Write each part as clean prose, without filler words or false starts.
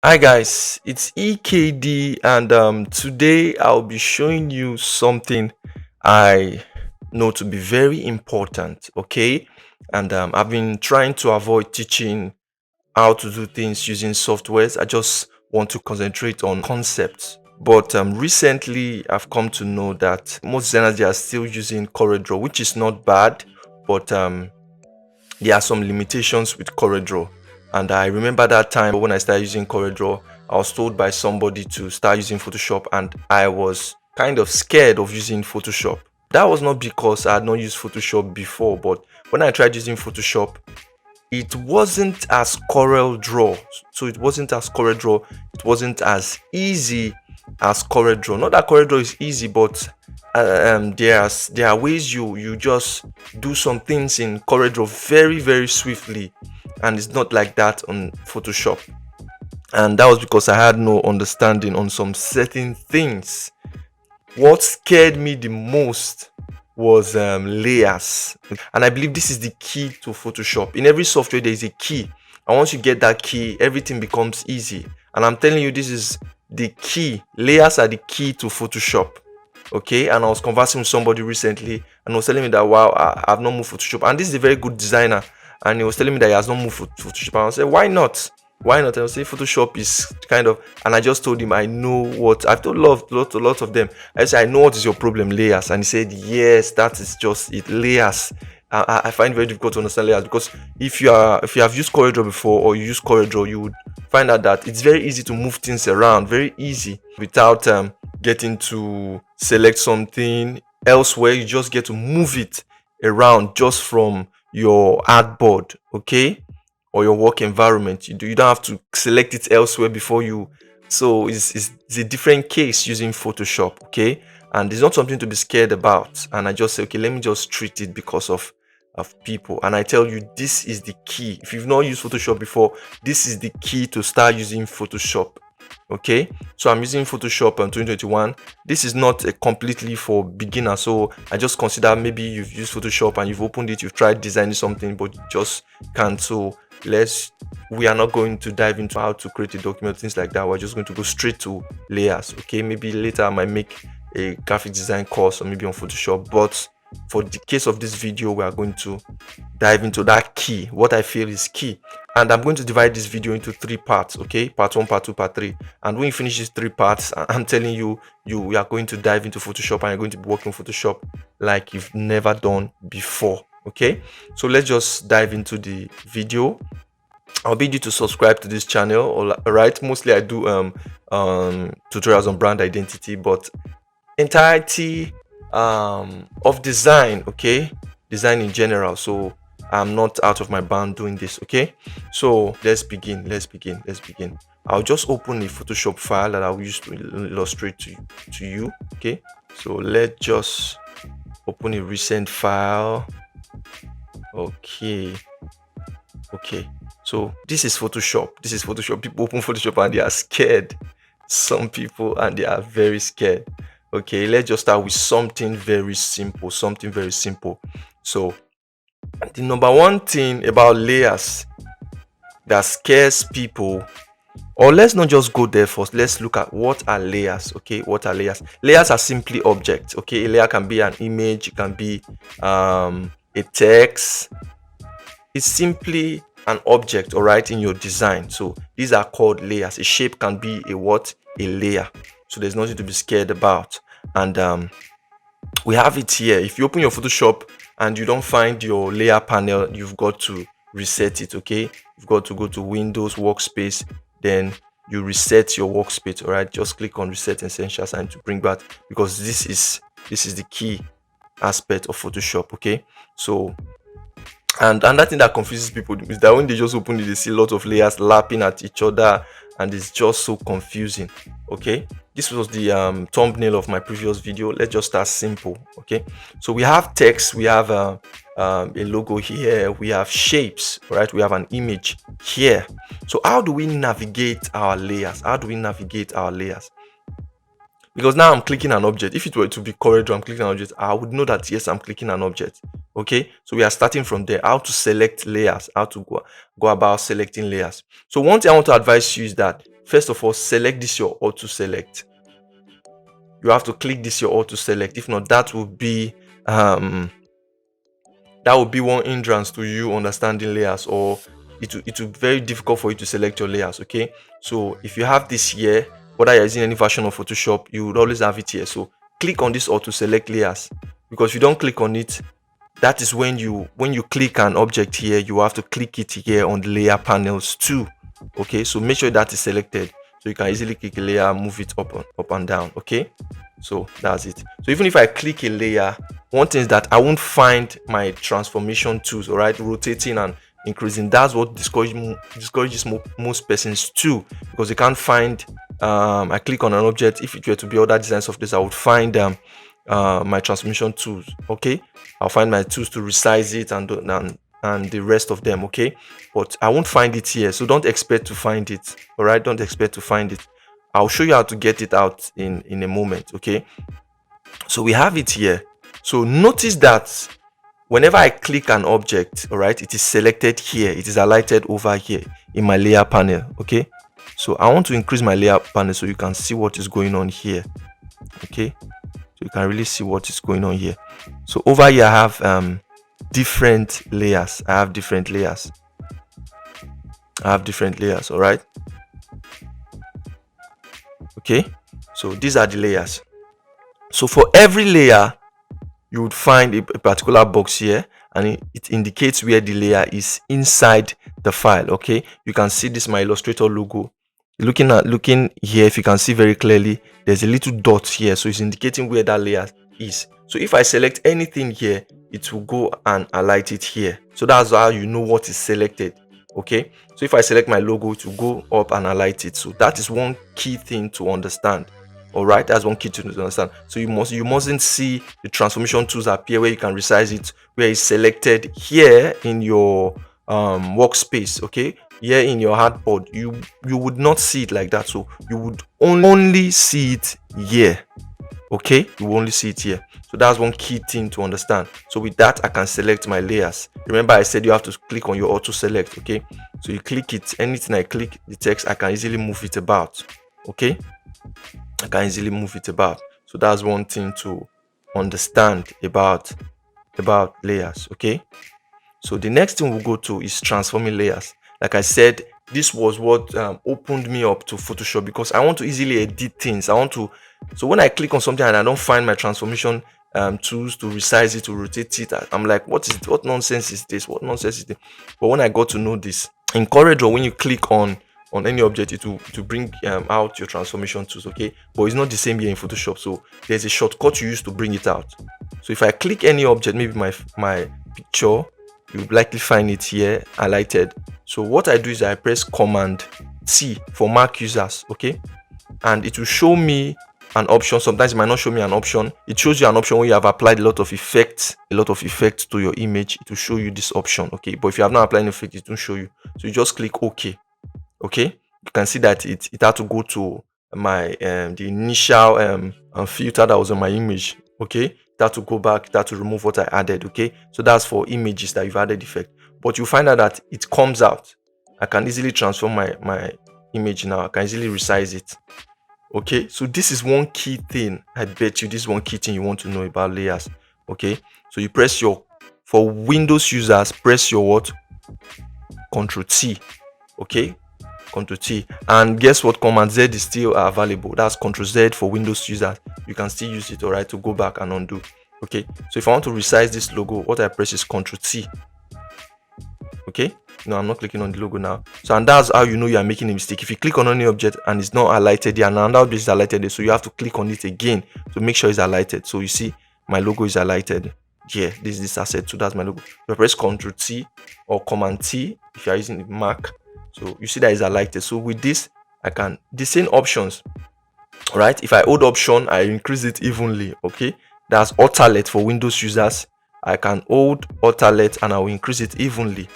Hi guys, it's EKD and today I'll be showing you something I know to be very important, okay? And I've been trying to avoid teaching how to do things using softwares. I just want to concentrate on concepts. But recently I've come to know that most designers they are still using CorelDRAW, which is not bad, but there are some limitations with CorelDRAW. And I remember that time when I started using CorelDRAW, I was told by somebody to start using Photoshop, and I was kind of scared of using Photoshop. That was not because I had not used Photoshop before, but when I tried using Photoshop, it wasn't as CorelDRAW. So it wasn't as CorelDRAW. It wasn't as easy as CorelDRAW. Not that CorelDRAW is easy, but there are ways you just do some things in CorelDRAW very swiftly, and it's not like that on Photoshop. And that was because I had no understanding on some certain things. What scared me the most was layers, and I believe this is the key to Photoshop. In every software there is a key, and once you get that key, everything becomes easy. And I'm telling you, this is the key. Layers are the key to Photoshop. Okay, and I was conversing with somebody recently, and he was telling me that wow, I've not moved Photoshop, and this is a very good designer, and he was telling me that he has not moved Photoshop. And I said, why not? Why not? And I say Photoshop is kind of, and I just told him I know what I've told lots of them. I said, I know what is your problem, layers. And he said, yes, that is just it, layers. I find it very difficult to understand layers, because if you have used CorelDRAW before, or you use CorelDRAW, you would find out that it's very easy to move things around, very easy, without getting to select something elsewhere. You just get to move it around just from your artboard, okay, or your work environment. You don't have to select it elsewhere before you. So it's a different case using Photoshop, okay, and it's not something to be scared about. And I just say, okay, let me just treat it because of people. And I tell you, this is the key. If you've not used Photoshop before, this is the key to start using Photoshop. Okay, so I'm using Photoshop in 2021. This is not a completely for beginners, so I just consider maybe you've used Photoshop and you've opened it, you've tried designing something, but you just can't. So we are not going to dive into how to create a document, things like that. We're just going to go straight to layers. Okay, maybe later I might make a graphic design course, or maybe on Photoshop, but for the case of this video, we are going to dive into that key, what I feel is key. And I'm going to divide this video into three parts, okay, part one, part two, part three. And when you finish these thrry parts, I'm telling you, you are going to dive into Photoshop, and you're going to be working Photoshop like you've never done before. Okay, so let's just dive into the video. I'll bid you to subscribe to this channel. All right, mostly I do tutorials on brand identity, but entirety of design, okay, design in general. So I'm not out of my band doing this. Okay, so let's begin. I'll just open a Photoshop file that I'll use to illustrate to you. Okay, so let's just open a recent file. Okay, so this is Photoshop. People open Photoshop and they are scared. Some people, and they are very scared. Okay, let's just start with something very simple. So the number one thing about layers that scares people, or let's not just go there first, let's look at what are layers. Okay, what are layers? Layers are simply objects. Okay, a layer can be an image, it can be a text. It's simply an object, all right, in your design. So these are called layers. A shape can be a what? A layer. So there's nothing to be scared about. And we have it here. If you open your Photoshop and you don't find your layer panel, you've got to reset it. Okay, you've got to go to Windows Workspace, then you reset your workspace. All right, just click on Reset Essentials and to bring back, because this is the key aspect of Photoshop. Okay, so and another thing that confuses people is that when they just open it, they see a lot of layers lapping at each other, and it's just so confusing. Okay, this was the thumbnail of my previous video. Let's just start simple. Okay, so we have text, we have a logo here, we have shapes, right? We have an image here. So how do we navigate our layers? Because now I'm clicking an object. If it were to be correct, I'm clicking an object, I would know that yes, I'm clicking an object. Okay, so we are starting from there. How to select layers, how to go about selecting layers. So one thing I want to advise you is that first of all select this your auto select. You have to click this your auto select. If not, that will be one hindrance to you understanding layers, or it will be very difficult for you to select your layers. Okay, so if you have this here, whether you're using any version of Photoshop, you would always have it here. So click on this auto select layers, because if you don't click on it, that is when you click an object here, you have to click it here on the layer panels too. Okay, so make sure that is selected, so you can easily click a layer, move it up and down. Okay, so that's it. So even if I click a layer, one thing is that I won't find my transformation tools, all right, rotating and increasing. That's what discourages most persons too, because they can't find I click on an object. If it were to be other design software, I would find my transformation tools. Okay, I'll find my tools to resize it and the rest of them. Okay, but I won't find it here, so don't expect to find it. All right, don't expect to find it. I'll show you how to get it out in a moment. Okay, so we have it here. So notice that whenever I click an object, all right, it is selected here, it is highlighted over here in my layer panel. Okay, so I want to increase my layer panel so you can see what is going on here. Okay, so you can really see what is going on here. So over here I have different layers. I have different layers. All right. Okay, so these are the layers. So for every layer, you would find a particular box here, and it indicates where the layer is inside the file. Okay, you can see this my Illustrator logo. Looking here, if you can see very clearly, there's a little dot here, so it's indicating where that layer is. So if I select anything here, it will go and highlight it here. So that's how you know what is selected. Okay, so if I select my logo, it will go up and highlight it. So that is one key thing to understand. All right, that's one key to understand. So you mustn't see the transformation tools appear where you can resize it, where it's selected here in your workspace. Okay, here in your artboard, you would not see it like that. So you would only see it here. Okay, you will only see it here. So that's one key thing to understand. So with that, I can select my layers. Remember, I said you have to click on your auto select. Okay, so you click it. Anything I click the text, I can easily move it about. Okay, I can easily move it about. So that's one thing to understand about layers. Okay, so the next thing we'll go to is transforming layers. Like I said, this was what opened me up to Photoshop, because I want to easily edit things. So when I click on something and I don't find my transformation tools to resize it, to rotate it, I'm like, what nonsense is this? What nonsense is this? But when I got to know this, in CorelDRAW, when you click on any object, it will bring out your transformation tools. Okay, but it's not the same here in Photoshop. So there's a shortcut you use to bring it out. So if I click any object, maybe my picture, you will likely find it here highlighted. So what I do is I press Command T for Mac users. Okay, and it will show me an option. Sometimes it might not show me an option. It shows you an option where you have applied a lot of effects to your image. It will show you this option. Okay, but if you have not applied an effect, it won't show you. So you just click OK. Okay, you can see that it had to go to my the initial filter that was on my image. Okay, it had to go back, it had to remove what I added. Okay, so that's for images that you've added effect, but you find out that it comes out. I can easily transform my image now. I can easily resize it. Okay, so this is one key thing. I bet you this is one key thing you want to know about layers. Okay, so you press for Windows users, press your what? Control T. Okay, Control T, and guess what? Command Z is still available. That's Control Z for Windows users. You can still use it, all right, to go back and undo. Okay, so if I want to resize this logo, what I press is Control T. Okay, no, I'm not clicking on the logo now. So, and that's how you know you are making a mistake. If you click on any object and it's not highlighted here, and another object is highlighted there, so you have to click on it again to make sure it's highlighted. So you see my logo is highlighted here. This is this asset, so that's my logo. You press Control T or Command T if you are using the Mac. So you see that is highlighted. So with this, I can the same options. All right, if I hold Option, I increase it evenly. Okay, that's Alternate for Windows users. I can hold Alternate and I will increase it evenly.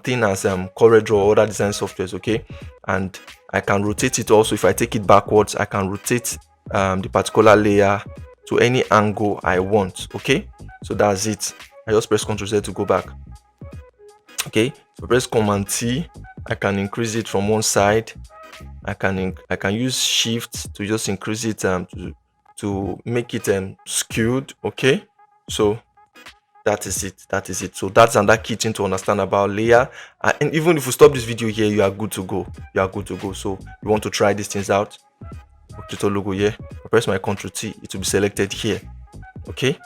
Thing as CorelDRAW or other design softwares. Okay, and I can rotate it also. If I take it backwards, I can rotate the particular layer to any angle I want. Okay, so that's it. I just press Ctrl Z to go back. Okay, so press Command T. I can increase it from one side. I can use shift to just increase it to make it skewed. Okay, so that is it. That is it. So that's another key thing to understand about layer. And even if you stop this video here, you are good to go. You are good to go. So you want to try these things out. Tutor logo here. I press my Ctrl T. It will be selected here. Okay,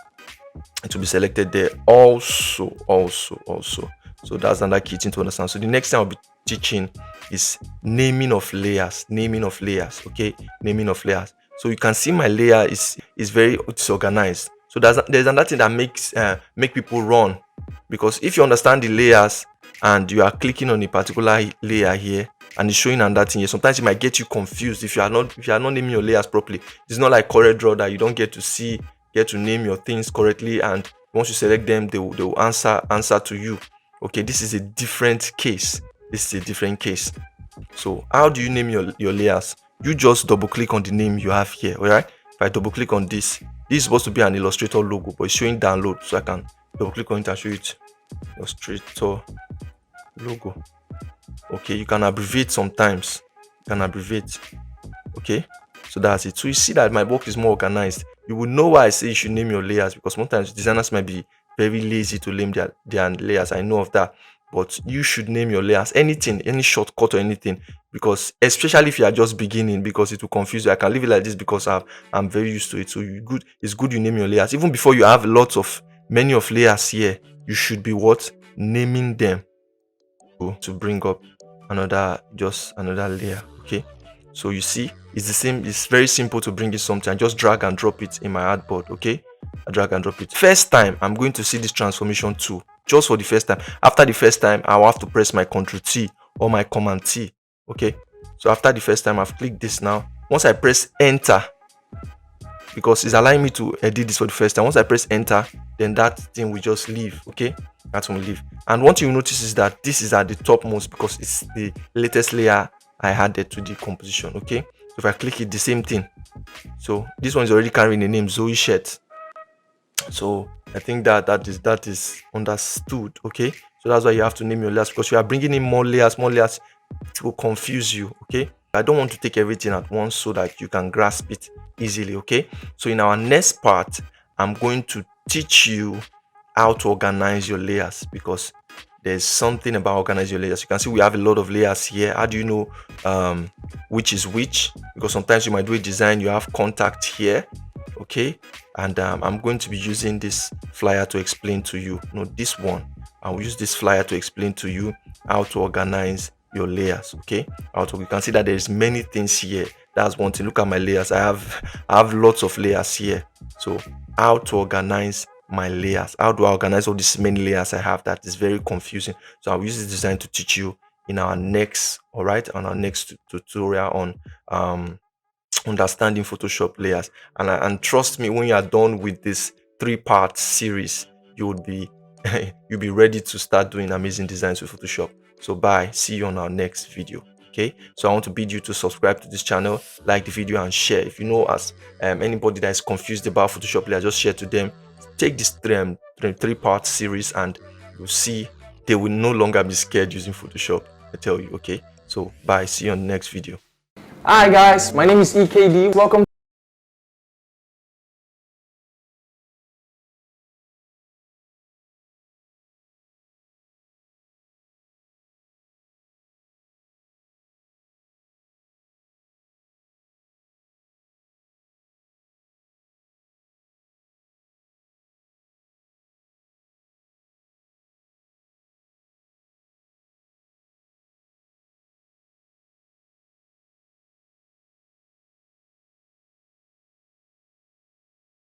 it will be selected there. Also. So that's another key thing to understand. So the next thing I'll be teaching is naming of layers. Naming of layers. Okay, naming of layers. So you can see my layer is very disorganized. So there's another thing that make people run, because if you understand the layers and you are clicking on a particular layer here and it's showing another thing here, sometimes it might get you confused if you are not naming your layers properly. It's not like CorelDRAW that you don't get to name your things correctly, and once you select them, they will answer to you. Okay, this is a different case. So how do you name your layers? You just double click on the name you have here. All right, if I double click on this is supposed to be an Illustrator logo, but it's showing download, so I can double click on it and show it. Illustrator logo. Okay, you can abbreviate sometimes. Okay, so that's it. So you see that my work is more organized. You will know why I say you should name your layers, because sometimes designers might be very lazy to name their layers. I know of that, but you should name your layers. Anything, any shortcut or anything, because especially if you are just beginning, because it will confuse you. I can leave it like this because I'm very used to it. So it's good you name your layers. Even before you have many of layers here, you should be naming them to bring up another layer. Okay, so you see it's the same. It's very simple to bring in something. I just drag and drop it in my artboard. Okay, I drag and drop it. First time I'm going to see this transformation tool, just for the first time. After the first time, I'll have to press my Ctrl T or my Command T. Okay, so after the first time, I've clicked this now. Once I press enter, because it's allowing me to edit this for the first time, once I press enter, then that thing will just leave. Okay, that will leave. And what you notice is that this is at the topmost because it's the latest layer I added to the composition. Okay, so if I click it, the same thing. So this one is already carrying the name Zoe Shirt. So I think that is understood. Okay, so that's why you have to name your layers, because you are bringing in more layers. It will confuse you. Okay, I don't want to take everything at once so that you can grasp it easily. Okay, so in our next part, I'm going to teach you how to organize your layers, because there's something about organize your layers. You can see we have a lot of layers here. How do you know which is which? Because sometimes you might do a design, you have contact here. Okay, and I'm going to be using this flyer to explain to you. No, this one. I'll use this flyer to explain to you how to organize your layers. Okay, you can see that there's many things here. That's one thing. Look at my layers. I have lots of layers here. So how to organize my layers? How do I organize all these many layers I have? That is very confusing. So I'll use this design to teach you in our next tutorial on understanding Photoshop layers. And trust me, when you are done with this 3-part series, you'll be ready to start doing amazing designs with Photoshop. So bye, see you on our next video. Okay, so I want to bid you to subscribe to this channel, like the video, and share. If you know anybody that is confused about Photoshop layers, just share to them. Take this 3-part series and you'll see they will no longer be scared using Photoshop. I tell you. Okay, so bye, see you on the next video. Hi guys, my name is EKD. Welcome